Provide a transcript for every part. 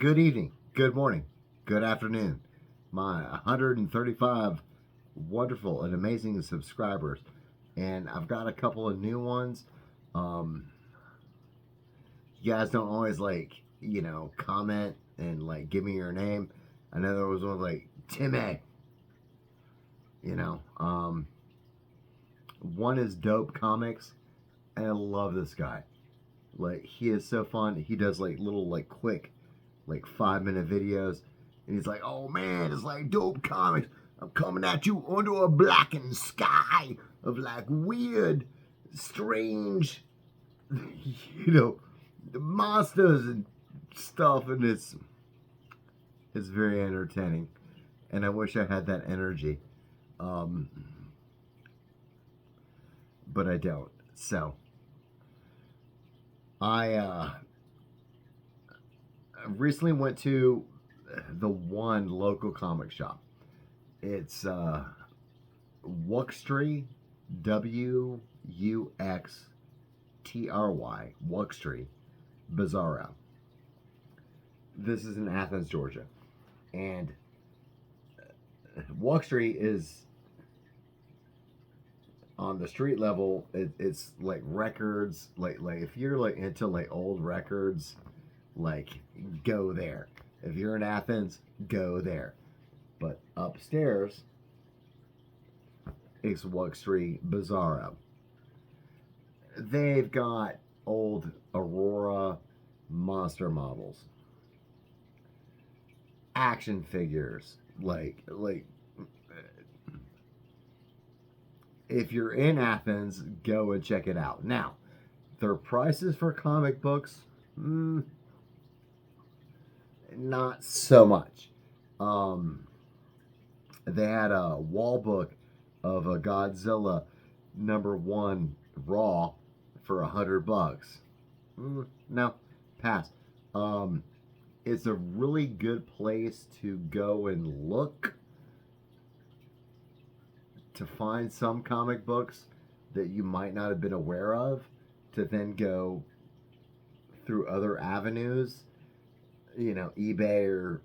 Good evening, good morning, good afternoon. My 135 wonderful and amazing subscribers, and I've got a couple of new ones. Um, you guys don't always comment and give me your name. I know there was one like Timmy, you know. One is Dope Comics, and I love this guy. Like he is so fun. He does little quick 5-minute videos, and he's like, "Oh man, it's like Dope Comics. I'm coming at you under a blackened sky of weird, strange, the monsters and stuff." And it's very entertaining, and I wish I had that energy, um, but I don't. So I recently went to the one local comic shop. It's Wuxtry, Wuxtry, Wuxtry, Bizarro. This is in Athens, Georgia, and Wuxtry is on the street level. It's like records, like if you're into old records, go there. If you're in Athens, go there. But upstairs, it's Wuxtry Bizarro. They've got old Aurora monster models, action figures, if you're in Athens, go and check it out. Now, their prices for comic books, not so much. They had a wall book of a Godzilla #1 Raw for $100. No, pass. It's a really good place to go and look to find some comic books that you might not have been aware of, to then go through other avenues, eBay or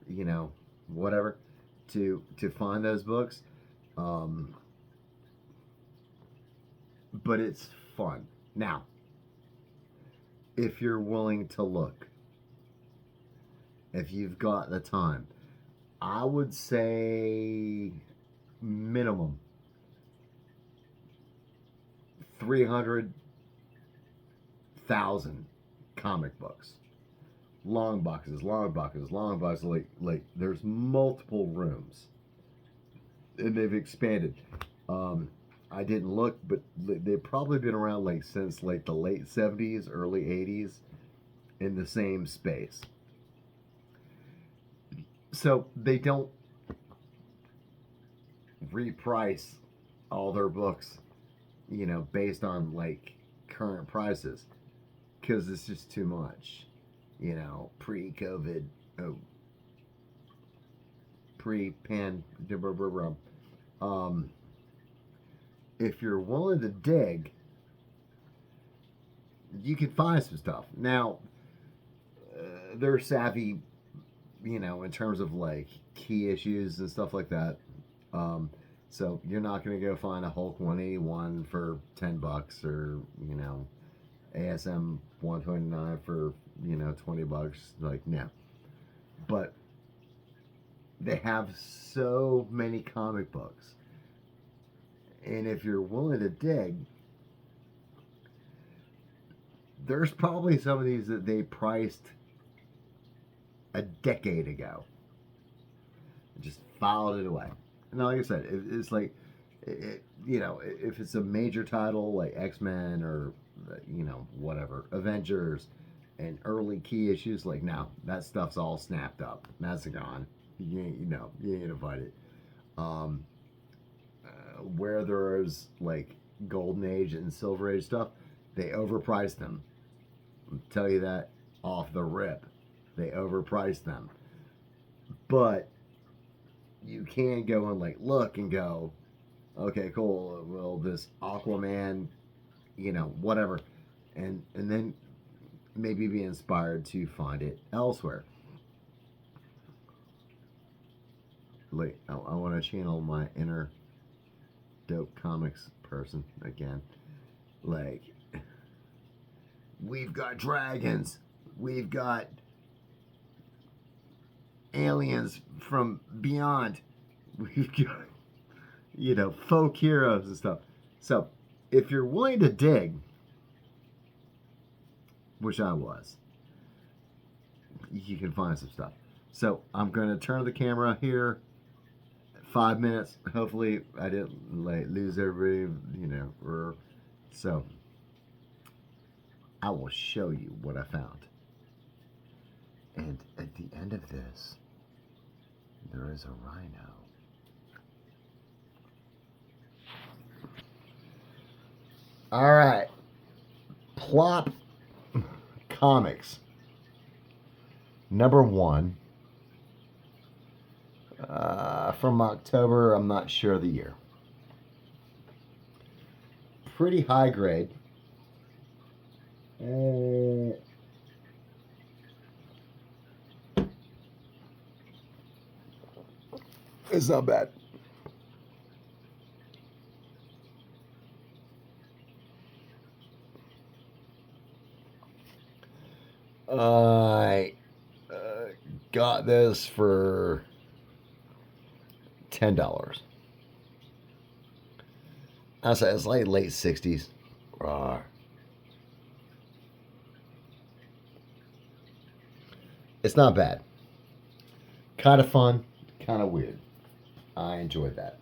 whatever, to find those books. But it's fun. Now, if you're willing to look, if you've got the time, I would say minimum 300,000 comic books. Long boxes. There's multiple rooms, and they've expanded. I didn't look, but they've probably been around since the late 70s, early 80s, in the same space. So they don't reprice all their books, based on current prices, because it's just too much. Pre-COVID, pre-pan. If you're willing to dig, you can find some stuff. Now, they're savvy, in terms of key issues and stuff like that. So you're not going to go find a Hulk 181 for $10, or ASM 129 for $20. No. But they have so many comic books, and if you're willing to dig, there's probably some of these that they priced a decade ago, just filed it away. And like I said, it's if it's a major title like X-Men or whatever, Avengers, and early key issues, now that stuff's all snapped up. That's gone. You ain't gonna find it. Where there's Golden Age and Silver Age stuff, they overpriced them. I'll tell you that off the rip. They overpriced them. But you can go and look and go, okay, cool. Well, this Aquaman, whatever, and then maybe be inspired to find it elsewhere. like I want to channel my inner dope comics person again. Like, we've got dragons, we've got aliens from beyond, we've got, you know, folk heroes and stuff. So if you're willing to dig, which I was, you can find some stuff. So I'm going to turn the camera here. 5 minutes. Hopefully I didn't like lose everybody, you know. So I will show you what I found. And at the end of this, there is a rhino. All right. Plop Comics. Number 1. From October, I'm not sure of the year. Pretty high grade. It's not bad. I got this for $10. I say it's like late 60s. It's not bad. Kind of fun, kind of weird. I enjoyed that.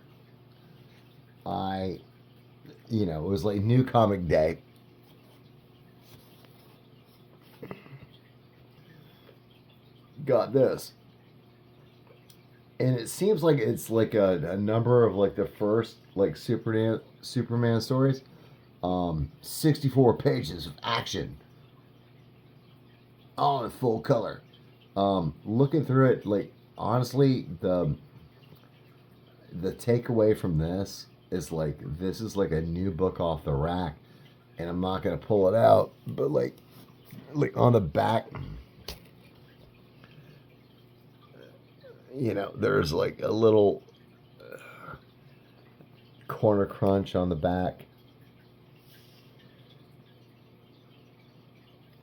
You know, it was like New Comic Day. Got this. And it seems like it's like a number of like the first like Superman stories. 64 pages of action. All in full color. Looking through it, like honestly, the takeaway from this is like this is like a new book off the rack, and I'm not gonna pull it out, but like on the back, you know, there's like a little corner crunch on the back.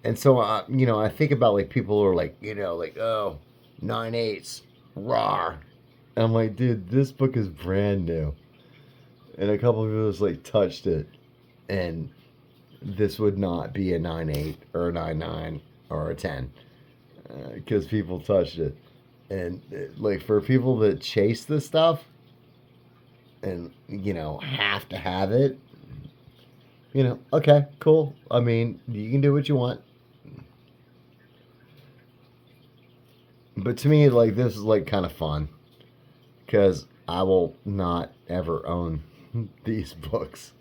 And so, you know, I think about like people who are like, you know, like, oh, 9/8, raw. And I'm like, dude, this book is brand new. And a couple of people just like touched it. And this would not be a 9/8 or a 9/9 or a 10. Because people touched it. And like for people that chase this stuff and, you know, have to have it, you know, okay, cool. I mean, you can do what you want. But to me, like, this is like kind of fun because I will not ever own these books.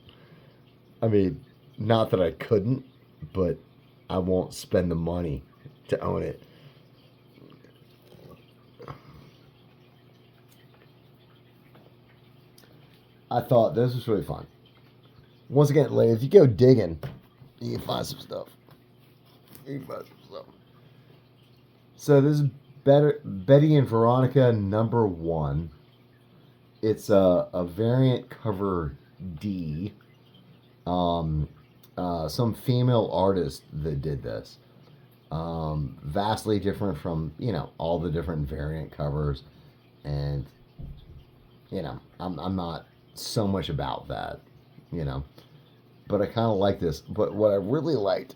I mean, not that I couldn't, but I won't spend the money to own it. I thought this was really fun. Once again, like, if you go digging, you can find some stuff. So this is Betty and Veronica number 1. It's a variant cover D. Some female artist that did this. Vastly different from, you know, all the different variant covers. And, you know, I'm not so much about that, you know. But I kind of like this. But what I really liked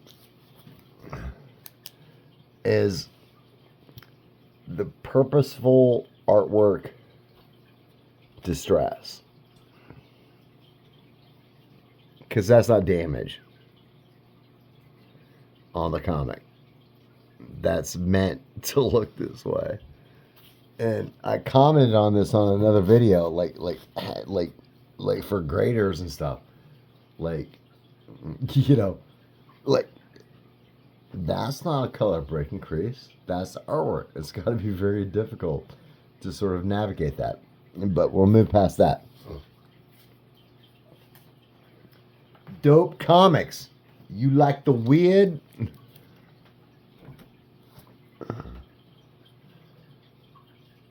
is the purposeful artwork distress. Because that's not damage on the comic. That's meant to look this way. And I commented on this on another video, like for graders and stuff. Like, you know, like, that's not a color breaking crease. That's the artwork. It's got to be very difficult to sort of navigate that. But we'll move past that. Dope Comics. You like the weird?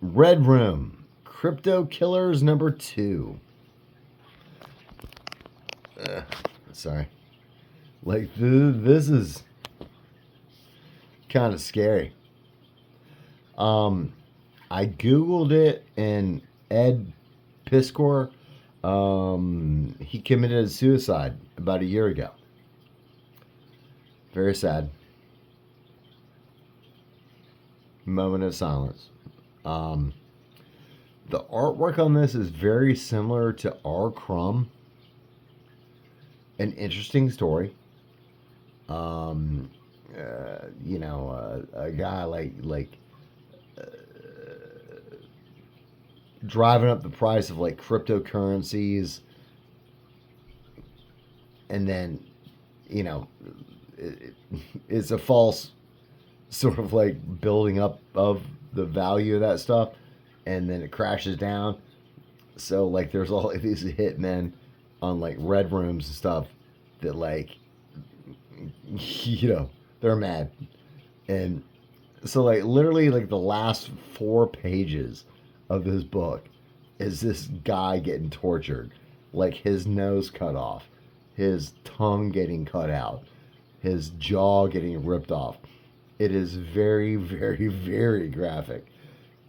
Red Room. Crypto Killers #2. Sorry. Like, this is kind of scary. I Googled it, and Ed Piskor, he committed suicide about a year ago. Very sad. Moment of silence. The artwork on this is very similar to R. Crumb. An interesting story. A guy like driving up the price of like cryptocurrencies, and then it's a false sort of like building up of the value of that stuff, and then it crashes down. So like there's all these hitmen on like red rooms and stuff that like they're mad. And so like literally like the last 4 pages of this book is this guy getting tortured, like his nose cut off, his tongue getting cut out, his jaw getting ripped off. It is very, very, very graphic.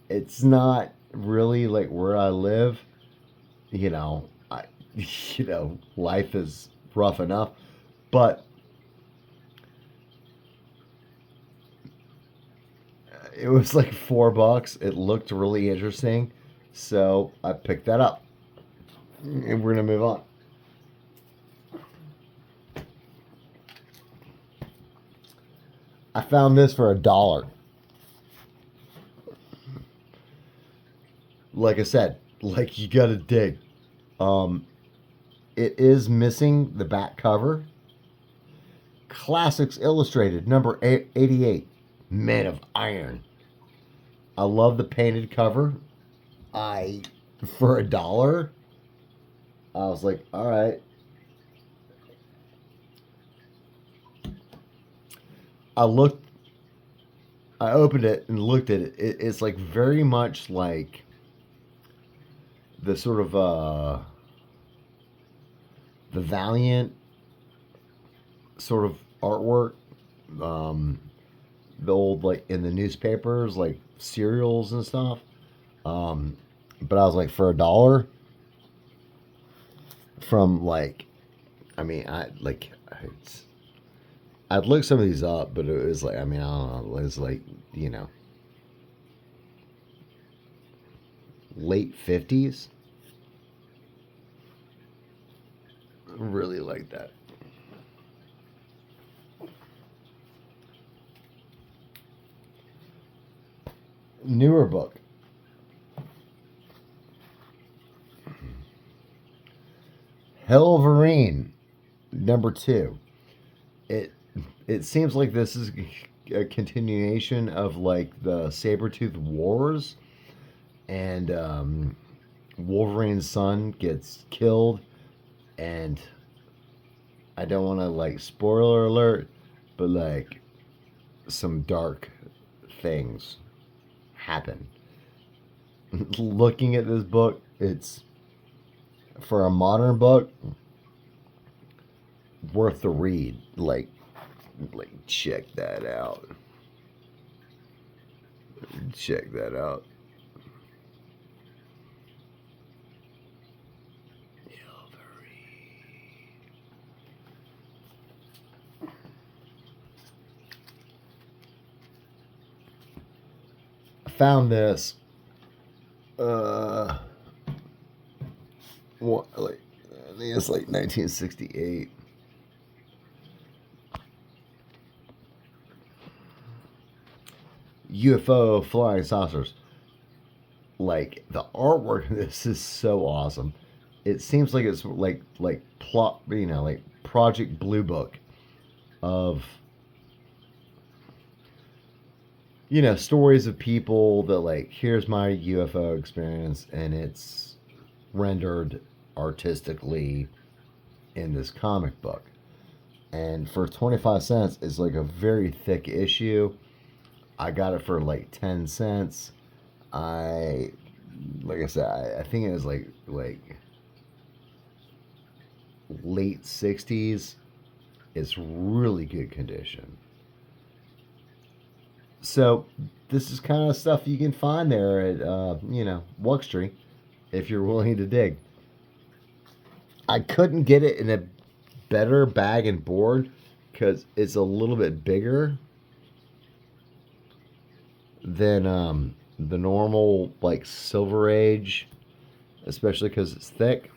It's not really like where I live. Life is rough enough, but it was like $4. It looked really interesting, so I picked that up, and we're gonna move on. I found this for $1. Like I said, like you gotta dig. It is missing the back cover. Classics Illustrated, number 88, Men of Iron. I love the painted cover. For $1, I was like, all right. I opened it and looked at it. It's like very much like the sort of the Valiant sort of artwork, the old like in the newspapers, like serials and stuff. But I was like, for $1, from like, I'd look some of these up, but it was like, I don't know, it was like, late 50s. Really like that. Newer book. Helverine, #2. It seems like this is a continuation of like the Sabretooth Wars, and Wolverine's son gets killed, and I don't want to like spoiler alert, but like some dark things happen. Looking at this book, it's, for a modern book, worth the read. Like check that out. Check that out. I found this. I think it's like 1968. UFO flying saucers. Like the artwork in this is so awesome. It seems like it's like plot, like Project Blue Book of stories of people that like, here's my UFO experience, and it's rendered artistically in this comic book. And for 25 cents, it's like a very thick issue. I got it for like 10 cents. I like I said, I think it was like late 60s. It's really good condition. So this is kind of stuff you can find there at Wuxtree if you're willing to dig. I couldn't get it in a better bag and board because it's a little bit bigger than the normal like Silver Age, especially because it's thick.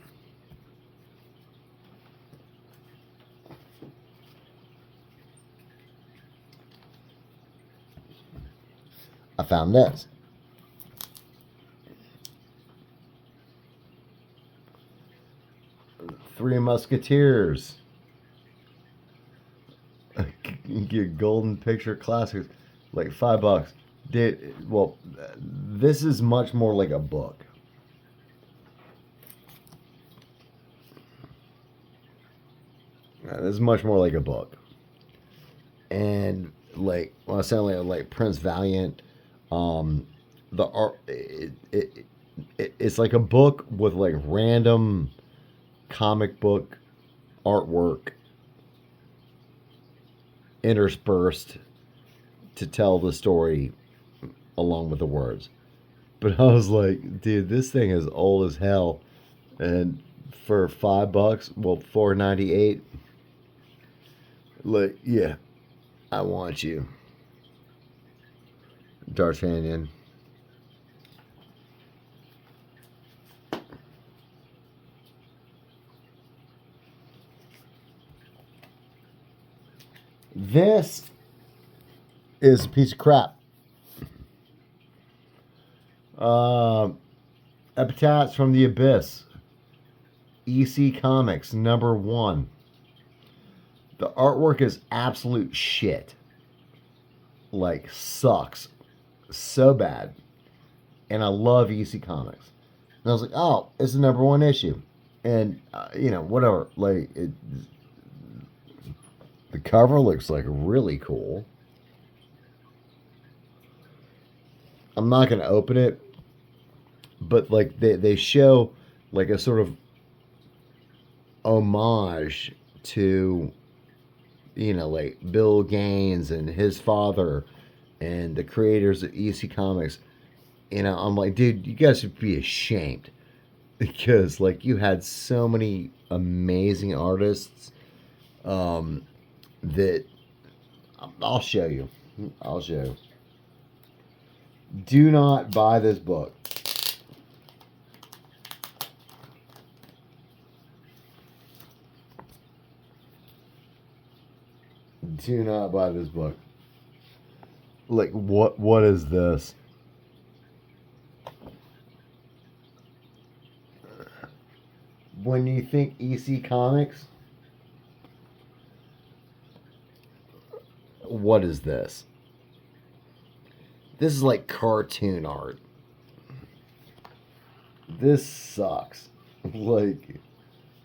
I found this. Three Musketeers. Your Golden Picture Classics, like $5. Dude, well, this is much more like a book. This is much more like a book. And like when I sound like Prince Valiant, the art it's like a book with like random comic book artwork interspersed to tell the story along with the words. But I was like, dude, this thing is old as hell, and for $5, well, $4.98. Like, yeah, I want you, D'Artagnan. This is a piece of crap. Epitaphs from the Abyss. EC Comics, #1. The artwork is absolute shit. Like, sucks. So bad. And I love EC Comics. And I was like, oh, it's the #1 issue. And, whatever. Like, the cover looks like really cool. I'm not going to open it. But, like, they show, like, a sort of homage to, like Bill Gaines and his father and the creators of EC Comics. I'm like, dude, you guys should be ashamed. Because, like, you had so many amazing artists that I'll show you. Do not buy this book. Do not buy this book. Like, what is this? When you think EC Comics, what is this? This is like cartoon art. This sucks. Like,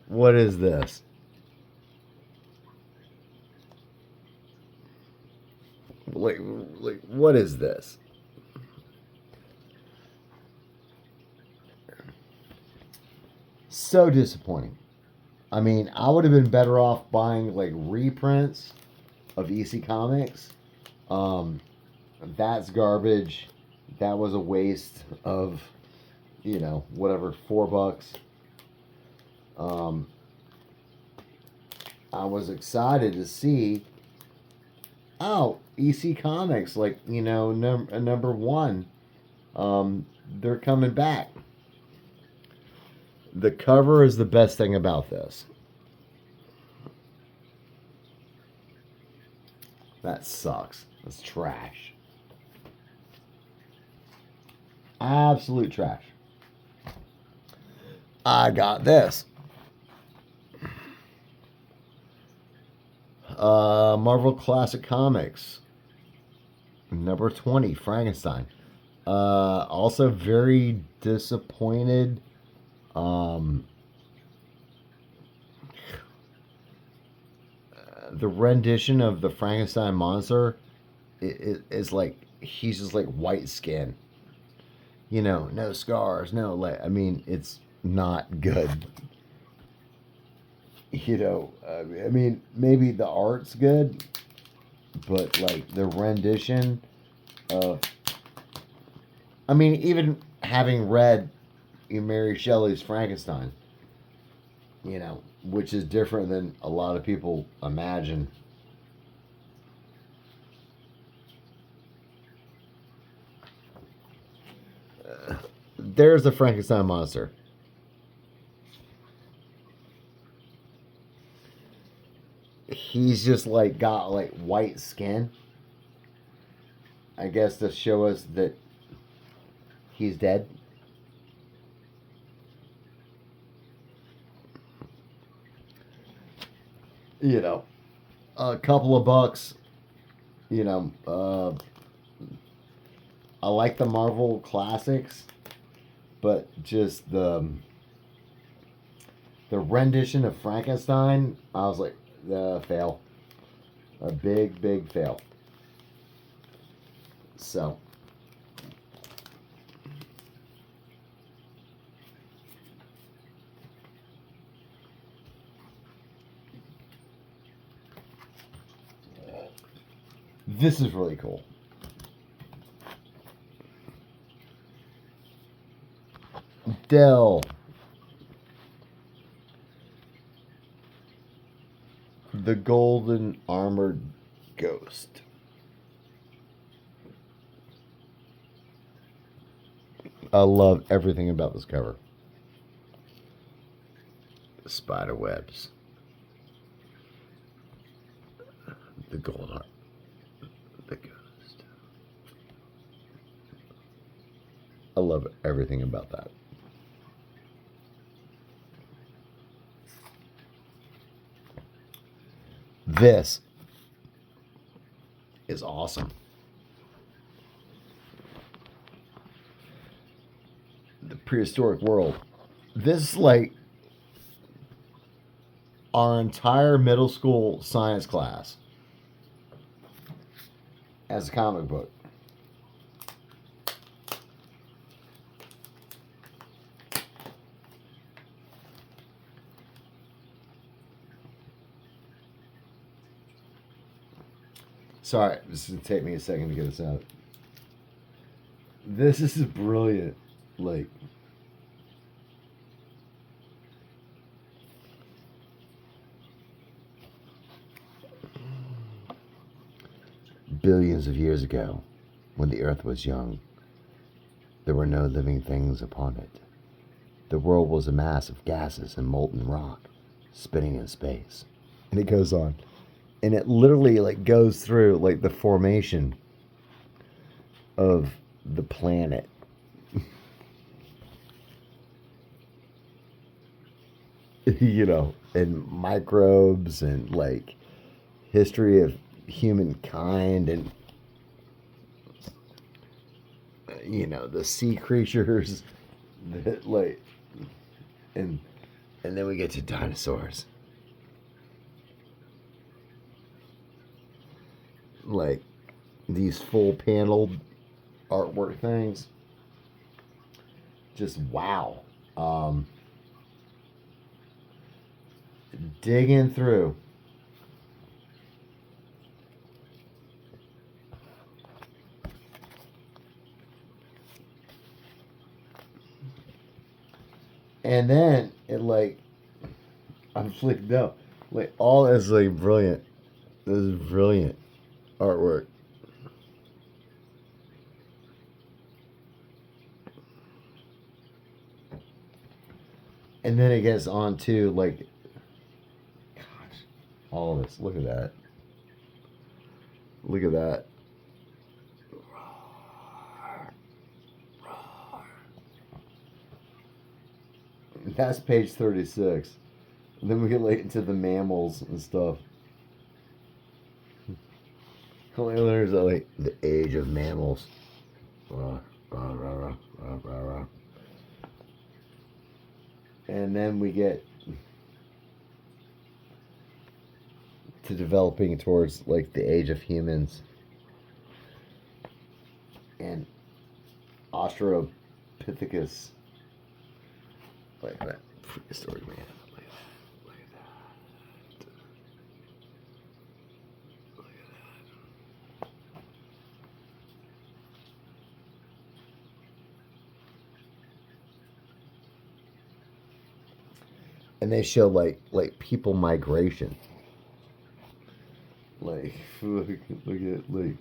what is this? Like, what is this? So disappointing. I mean, I would have been better off buying like reprints of EC Comics. That's garbage. That was a waste of, whatever, $4. I was excited to see, oh, EC Comics, like, #1. They're coming back. The cover is the best thing about this. That sucks. That's trash. Absolute trash. I got this. Marvel Classic Comics. #20, Frankenstein. Also very disappointed. The rendition of the Frankenstein monster is like, he's just like white skin. no scars, no I mean, it's not good. I mean, maybe the art's good, but like the rendition of, I mean, even having read Mary Shelley's Frankenstein, which is different than a lot of people imagine. There's the Frankenstein monster. He's just like got like white skin. I guess to show us that he's dead. A couple of bucks. You know, I like the Marvel classics, but just the rendition of Frankenstein, I was like, fail, a big fail. So. This is really cool. Dell. The Golden Armored Ghost. I love everything about this cover. The spider webs. The gold heart. The ghost. I love everything about that. This is awesome. The prehistoric world. This is like our entire middle school science class as a comic book. Sorry, this is going to take me a second to get this out. This is brilliant. Like, billions of years ago, when the earth was young, there were no living things upon it. The world was a mass of gases and molten rock, spinning in space. And it goes on. And it literally like goes through like the formation of the planet. And microbes and like history of humankind and the sea creatures that like and then we get to dinosaurs. Like these full paneled artwork things. Just wow. Digging through. And then it like I'm flicked up. Like all is like brilliant. This is brilliant artwork. And then it gets on to like, gosh, all of this. Look at that. Look at that. That's page 36. And then we get like into the mammals and stuff. There's like the age of mammals. And then we get to developing towards like the age of humans and Pithecus. Look at that prehistoric man. Look at that. Look at that. Look at that. And they show like people migration. Like look at like.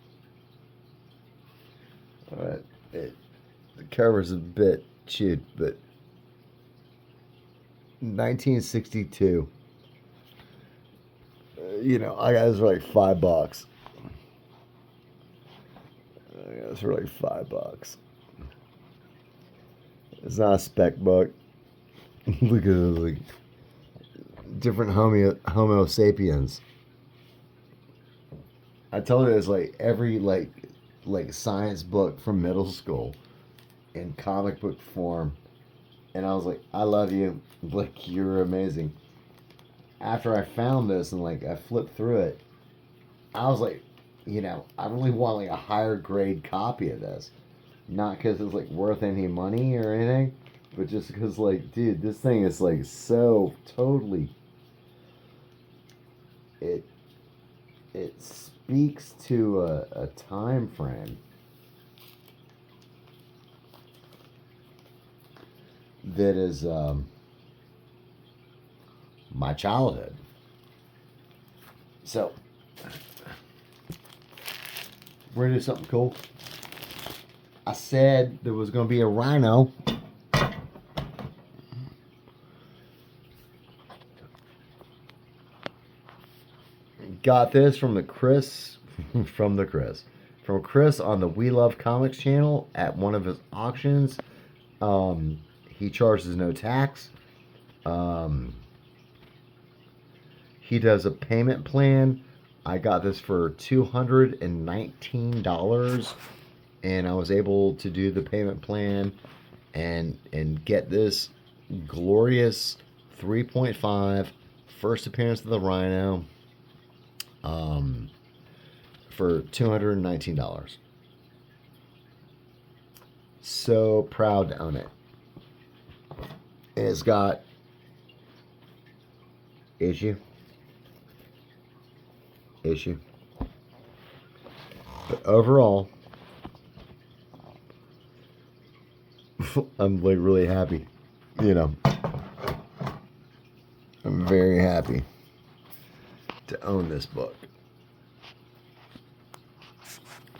All right, the cover's a bit chewed, but 1962. I got this for like $5. I got this for like $5. It's not a spec book. Look at this, like different Homo sapiens. I told you it's like every like science book from middle school in comic book form, and I was like, I love you, like you're amazing. After I found this and like I flipped through it, I was like, I really want like a higher grade copy of this, not because it's like worth any money or anything, but just because like, dude, this thing is like so totally. It speaks to a time frame that is my childhood. So we're gonna do something cool. I said there was gonna be a rhino. Got this from Chris on the We Love Comics channel at one of his auctions. He charges no tax. He does a payment plan. I got this for $219, and I was able to do the payment plan and get this glorious 3.5 first appearance of the Rhino. For $219. So proud to own it. And it's got issue. But overall, I'm like really happy. I'm very happy to own this book.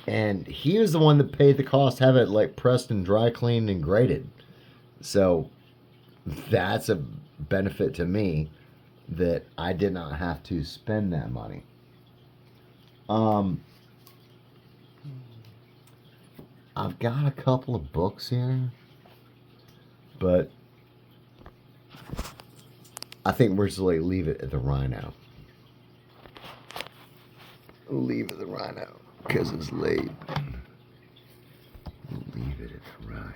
And he was the one that paid the cost to have it like pressed and dry cleaned and graded. So that's a benefit to me that I did not have to spend that money. I've got a couple of books here, but I think we're just like leave it at the Rhino. Leave it at the Rhino. Because it's late. Leave it at the Rhino.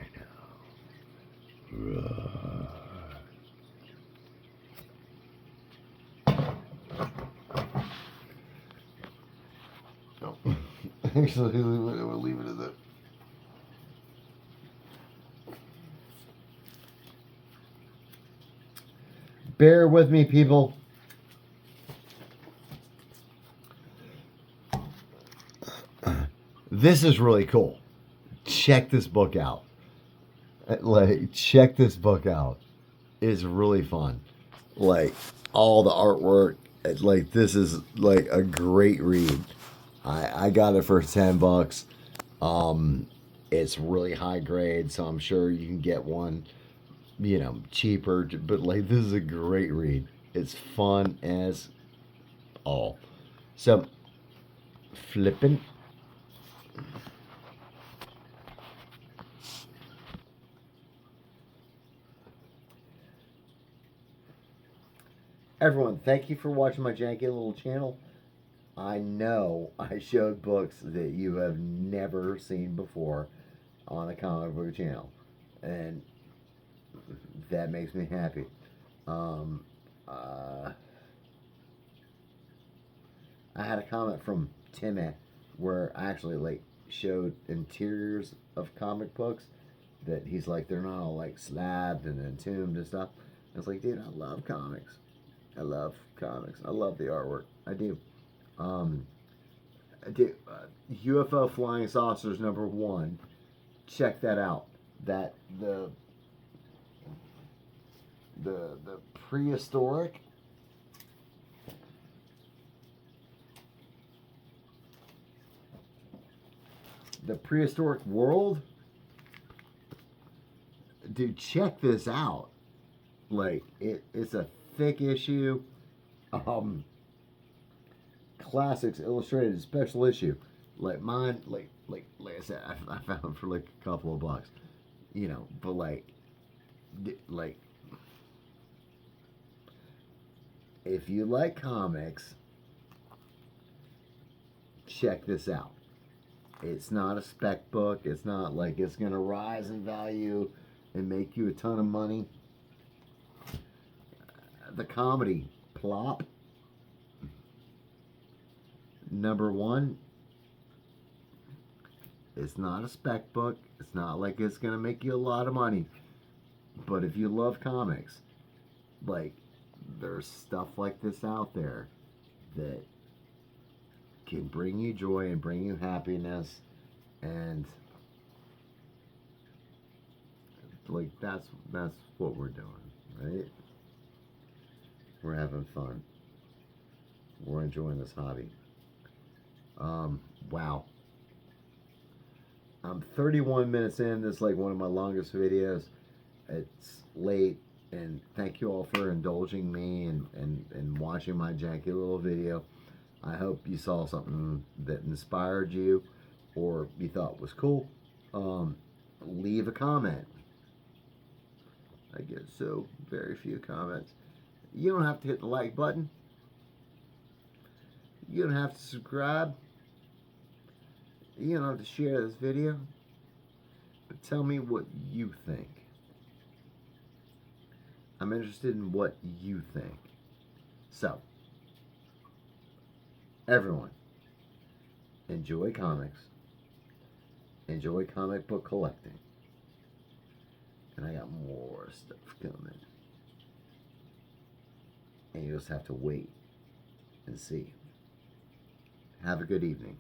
No. Actually, we'll leave it at that. Bear with me, people. This is really cool. Check this book out. Check this book out. It's really fun. Like, all the artwork. This is like a great read. I got it for $10. It's really high grade, so I'm sure you can get one, cheaper. But this is a great read. It's fun as all. So, flipping. Everyone, thank you for watching my janky little channel. I know I showed books that you have never seen before on a comic book channel, and that makes me happy. I had a comment from Timmy where I actually showed interiors of comic books that he's like, they're not all like slabbed and entombed and stuff. I was like, dude, I love comics. I love comics. I love the artwork. I do. I do. UFO Flying Saucers #1. Check that out. That the prehistoric. The prehistoric world. Dude, check this out. Like it's a thick issue. Classics Illustrated special issue. Like mine, like I said, I found for like a couple of bucks. You know, but like if you like comics, check this out. It's not a spec book. It's not like it's gonna rise in value and make you a ton of money. The comedy Plop #1. It's not a spec book. It's not like it's gonna make you a lot of money. But if you love comics, like there's stuff like this out there that can bring you joy and bring you happiness, and like that's what we're doing, right? We're having fun. We're enjoying this hobby. Wow. I'm 31 minutes in. This is like one of my longest videos. It's late, and thank you all for indulging me and watching my janky little video. I hope you saw something that inspired you or you thought was cool. Leave a comment. I get so very few comments. You don't have to hit the like button. You don't have to subscribe. You don't have to share this video. But tell me what you think. I'm interested in what you think. So, everyone, enjoy comics. Enjoy comic book collecting. And I got more stuff coming. And you just have to wait and see. Have a good evening.